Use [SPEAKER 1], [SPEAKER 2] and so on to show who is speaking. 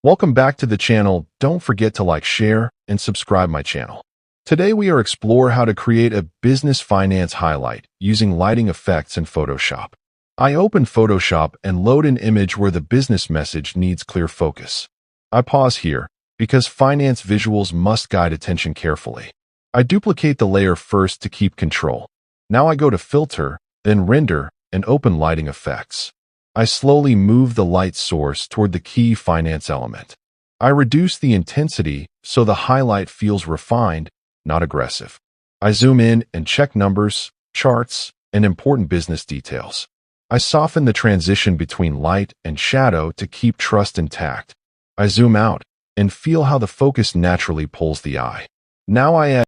[SPEAKER 1] Welcome back to the channel. Don't forget to like, share, and subscribe my channel. Today we are explore how to create a business finance highlight using lighting effects in Photoshop. I open Photoshop and load an image where the business message needs clear focus. I pause here because finance visuals must guide attention carefully. I duplicate the layer first to keep control. Now I go to Filter, then Render, and open Lighting Effects. I slowly move the light source toward the key finance element. I reduce the intensity so the highlight feels refined, not aggressive. I zoom in and check numbers, charts, and important business details. I soften the transition between light and shadow to keep trust intact. I zoom out and feel how the focus naturally pulls the eye. Now I add